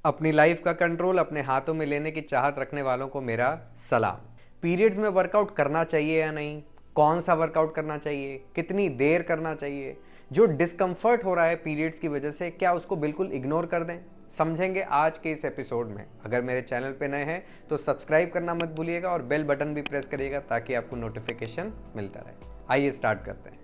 अपनी लाइफ का कंट्रोल अपने हाथों में लेने की चाहत रखने वालों को मेरा सलाम। पीरियड्स में वर्कआउट करना चाहिए या नहीं, कौन सा वर्कआउट करना चाहिए, कितनी देर करना चाहिए, जो डिस्कम्फर्ट हो रहा है पीरियड्स की वजह से क्या उसको बिल्कुल इग्नोर कर दें, समझेंगे आज के इस एपिसोड में। अगर मेरे चैनल पे नए हैं तो सब्सक्राइब करना मत भूलिएगा और बेल बटन भी प्रेस करिएगा ताकि आपको नोटिफिकेशन मिलता रहे। आइए स्टार्ट करते हैं।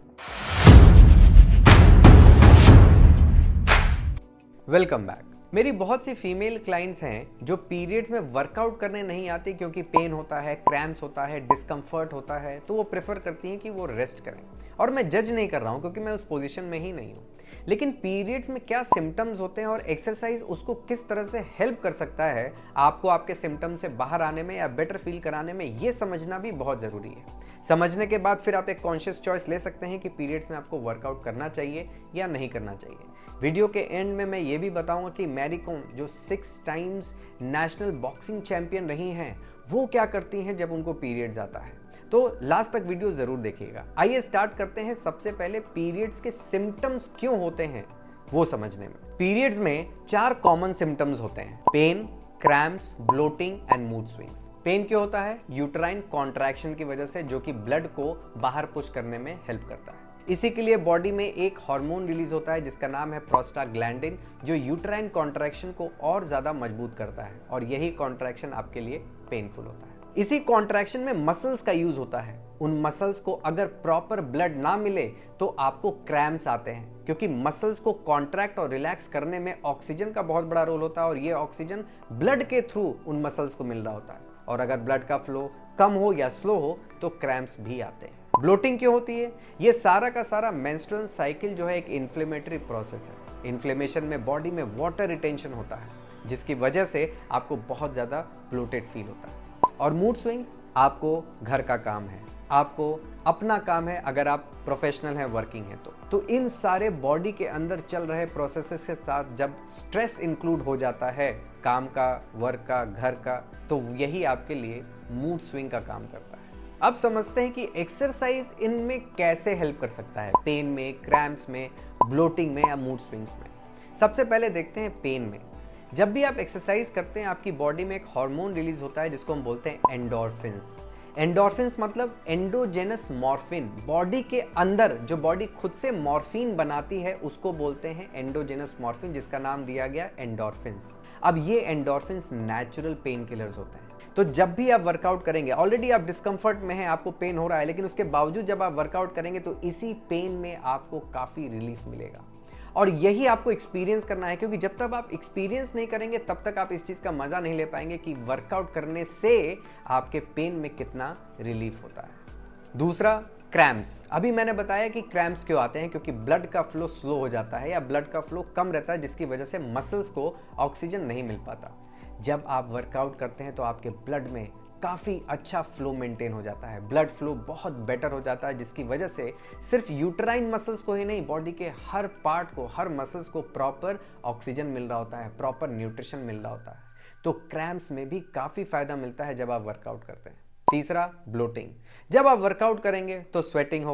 Welcome back. मेरी बहुत सी फीमेल क्लाइंट्स हैं जो पीरियड्स में वर्कआउट करने नहीं आती क्योंकि पेन होता है, क्रैम्प्स होता है, डिस्कम्फर्ट होता है, तो वो प्रेफर करती हैं कि वो रेस्ट करें। और मैं जज नहीं कर रहा हूँ क्योंकि मैं उस पोजीशन में ही नहीं हूँ, लेकिन पीरियड्स में क्या सिम्टम्स होते हैं और एक्सरसाइज उसको किस तरह से हेल्प कर सकता है आपको आपके सिम्टम्स से बाहर आने में या बेटर फील कराने में, ये समझना भी बहुत ज़रूरी है। समझने के बाद फिर आप एक कॉन्शियस चॉइस ले सकते हैं कि पीरियड्स में आपको वर्कआउट करना चाहिए या नहीं करना चाहिए। वीडियो के एंड में मैं ये भी बताऊंगा कि मैरी कॉम जो 6 टाइम्स नेशनल बॉक्सिंग चैंपियन रही हैं, वो क्या करती हैं जब उनको पीरियड्स आता है। तो लास्ट तक वीडियो जरूर देखिएगा। आइए स्टार्ट करते हैं। सबसे पहले पीरियड्स के सिम्टम्स क्यों होते हैं वो समझने में। पीरियड्स में 4 कॉमन सिम्टम्स होते हैं: pain, cramps, bloating and mood swings. Pain क्यों होता है? यूट्राइन कॉन्ट्रैक्शन की वजह से, जो कि ब्लड को बाहर पुश करने में हेल्प करता है। इसी के लिए बॉडी में एक हार्मोन रिलीज होता है जिसका नाम है प्रोस्टाग्लैंडिन, जो यूट्राइन कॉन्ट्रैक्शन को और ज्यादा मजबूत करता है और यही कॉन्ट्रैक्शन आपके लिए पेनफुल होता है। इसी कॉन्ट्रैक्शन में मसल्स का यूज होता है। उन मसल्स को अगर प्रॉपर ब्लड ना मिले तो आपको क्रैम्प्स आते हैं, क्योंकि मसल्स को कॉन्ट्रैक्ट और रिलैक्स करने में ऑक्सीजन का बहुत बड़ा रोल होता है और ये ऑक्सीजन ब्लड के थ्रू उन मसल्स को मिल रहा होता है। और अगर ब्लड का फ्लो कम हो या स्लो हो तो क्रैम्प्स भी आते हैं। ब्लोटिंग क्यों होती है? ये सारा का सारा मेंस्ट्रुअल साइकिल जो है एक इन्फ्लेमेटरी प्रोसेस है। इन्फ्लेमेशन में बॉडी में वाटर रिटेंशन होता है, जिसकी वजह से आपको बहुत ज़्यादा ब्लोटेड फील होता है। और मूड स्विंग्स, आपको घर का काम है, आपको अपना काम है, अगर आप प्रोफेशनल हैं, वर्किंग है तो इन सारे बॉडी के अंदर चल रहे प्रोसेसेस के साथ जब स्ट्रेस इंक्लूड हो जाता है, काम का, वर्क का, घर का, तो यही आपके लिए मूड स्विंग का काम करता है। अब समझते हैं कि एक्सरसाइज इनमें कैसे हेल्प कर सकता है, पेन में, क्रैम्प्स में, ब्लोटिंग में या मूड स्विंग्स में। सबसे पहले देखते हैं पेन में। जब भी आप एक्सरसाइज करते हैं आपकी बॉडी में एक हार्मोन रिलीज होता है जिसको हम बोलते हैं एंडोर्फिन्स। एंडोर्फिन्स मतलब एंडोजेनस मॉर्फिन। बॉडी के अंदर जो बॉडी खुद से मॉर्फिन बनाती है उसको बोलते हैं एंडोजेनस मॉर्फिन, जिसका नाम दिया गया एंडोर्फिन्स। अब ये एंडोर्फिन्स नेचुरल पेन किलर्स होते हैं। तो जब भी आप वर्कआउट करेंगे, ऑलरेडी आप डिस्कम्फर्ट में हैं, आपको पेन हो रहा है, लेकिन उसके बावजूद जब आप वर्कआउट करेंगे तो इसी पेन में आपको काफ़ी रिलीफ मिलेगा। और यही आपको एक्सपीरियंस करना है, क्योंकि जब तक आप एक्सपीरियंस नहीं करेंगे तब तक आप इस चीज़ का मज़ा नहीं ले पाएंगे कि वर्कआउट करने से आपके पेन में कितना रिलीफ होता है। दूसरा, क्रैम्प्स। अभी मैंने बताया कि क्रैम्प्स क्यों आते हैं, क्योंकि ब्लड का फ्लो स्लो हो जाता है या ब्लड का फ्लो कम रहता है, जिसकी वजह से मसल्स को ऑक्सीजन नहीं मिल पाता। जब आप वर्कआउट करते हैं तो आपके ब्लड में काफ़ी अच्छा फ्लो मेंटेन हो जाता है, ब्लड फ्लो बहुत बेटर हो जाता है, जिसकी वजह से सिर्फ यूट्राइन मसल्स को ही नहीं, बॉडी के हर पार्ट को, हर मसल्स को प्रॉपर ऑक्सीजन मिल रहा होता है, प्रॉपर न्यूट्रिशन मिल रहा होता है। तो क्रैम्प्स में भी काफ़ी फायदा मिलता है जब आप वर्कआउट करते हैं। तीसरा, ब्लोटिंग। जब आप वर्कआउट करेंगे तो स्वेटिंग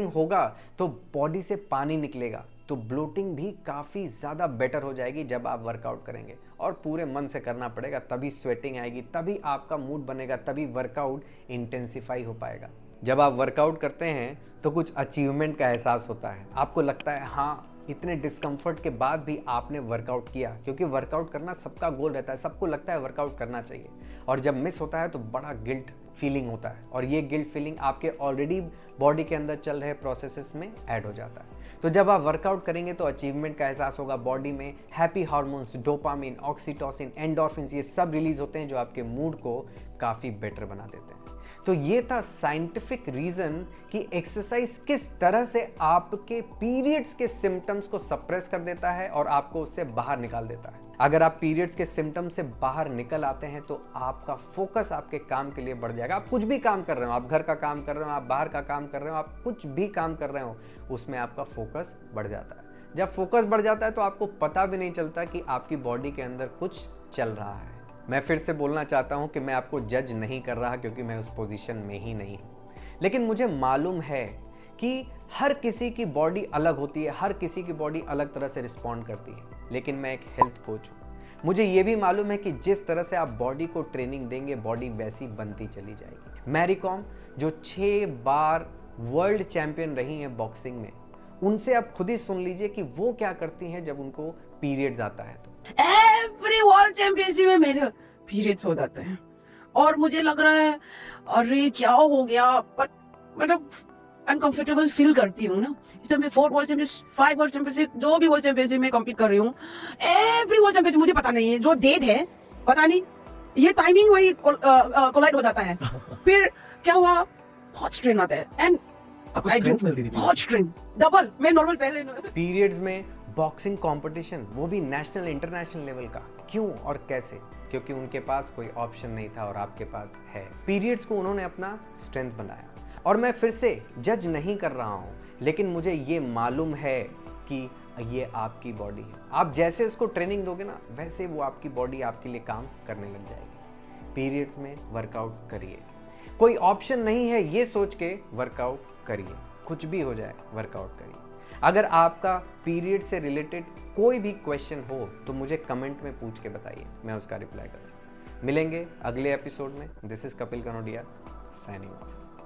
होगा तो बॉडी से पानी निकलेगा, तो ब्लोटिंग भी काफ़ी ज़्यादा बेटर हो जाएगी जब आप वर्कआउट करेंगे। और पूरे मन से करना पड़ेगा, तभी स्वेटिंग आएगी, तभी आपका मूड बनेगा, तभी वर्कआउट इंटेंसिफाई हो पाएगा। जब आप वर्कआउट करते हैं तो कुछ अचीवमेंट का एहसास होता है, आपको लगता है हाँ, इतने डिस्कम्फर्ट के बाद भी आपने वर्कआउट किया, क्योंकि वर्कआउट करना सबका गोल रहता है, सबको लगता है वर्कआउट करना चाहिए। और जब मिस होता है तो बड़ा गिल्ट फीलिंग होता है, और ये गिल्ट फीलिंग आपके ऑलरेडी बॉडी के अंदर चल रहे प्रोसेसेस में ऐड हो जाता है। तो जब आप वर्कआउट करेंगे तो अचीवमेंट का एहसास होगा, बॉडी में happy hormones, dopamine, oxytocin, endorphins, ये सब रिलीज होते हैं जो आपके मूड को काफ़ी बेटर बना देते हैं। तो ये था साइंटिफिक रीजन कि एक्सरसाइज किस तरह से आपके पीरियड्स के सिम्टम्स को सप्रेस कर देता है और आपको उससे बाहर निकाल देता है। अगर आप पीरियड्स के सिम्टम्स से बाहर निकल आते हैं तो आपका फोकस आपके काम के लिए बढ़ जाएगा। आप कुछ भी काम कर रहे हो, आप घर का काम कर रहे हो, आप बाहर का काम कर रहे हो, आप कुछ भी काम कर रहे हो, उसमें आपका फोकस बढ़ जाता है। जब फोकस बढ़ जाता है तो आपको पता भी नहीं चलता कि आपकी बॉडी के अंदर कुछ चल रहा है। मैं फिर से बोलना चाहता हूं कि मैं आपको जज नहीं कर रहा, क्योंकि मैं उस पोजीशन में ही नहीं हूं, लेकिन मुझे मालूम है कि हर किसी की बॉडी अलग होती है, हर किसी की बॉडी अलग तरह से रिस्पॉन्ड करती है। लेकिन मैं एक हेल्थ कोच हूँ, मुझे ये भी मालूम है कि जिस तरह से आप बॉडी को ट्रेनिंग देंगे, बॉडी वैसी बनती चली जाएगी। मैरी कॉम जो 6 बार वर्ल्ड चैंपियन रही हैं बॉक्सिंग में, उनसे आप खुद ही सुन लीजिए कि वो क्या करती हैं जब उनको पीरियड्स आता है। तो एवरी वर्ल्ड चैंपियनशिप में मेरे पीरियड्स हो जाते हैं और मुझे लग रहा है अरे क्या हो गया, बट मतलब अनकंफर्टेबल फील करती हूँ ना। इस टाइम में 4 वर्ल्ड चैंपियनशिप, 5 वर्ल्ड चैंपियनशिप, जो भी वर्ल्ड चैंपियनशिप में कम्पीट कर रही हूँ, एवरी वर्ल्ड चैंपियनशिप मुझे पता नहीं है जो डेट है, पता नहीं ये टाइमिंग वही कोलाइड हो जाता है। फिर क्या हुआ, बहुत स्ट्रेन आता है एंड आपको स्ट्रेंथ मिलती थी? बहुत स्ट्रेन, डबल। मैं नॉर्मल पहले पीरियड्स में बॉक्सिंग कंपटीशन, वो भी नेशनल इंटरनेशनल लेवल का, क्यों और कैसे? क्योंकि उनके पास कोई ऑप्शन नहीं था और आपके पास है। पीरियड्स को उन्होंने अपना स्ट्रेंथ बनाया। और मैं फिर से जज नहीं कर रहा हूँ, लेकिन मुझे ये मालूम है कि ये आपकी बॉडी है। आप जैसे उसको ट्रेनिंग दोगे ना, वैसे वो आपकी बॉडी आपके लिए काम करने लग जाएगी। पीरियड्स में वर्कआउट करिए, कोई ऑप्शन नहीं है ये सोच के वर्कआउट करिए, कुछ भी हो जाए वर्कआउट करिए। अगर आपका पीरियड से रिलेटेड कोई भी क्वेश्चन हो तो मुझे कमेंट में पूछ के बताइए, मैं उसका रिप्लाई करूँगा। मिलेंगे अगले एपिसोड में। This is Kapil Kanodia, signing off.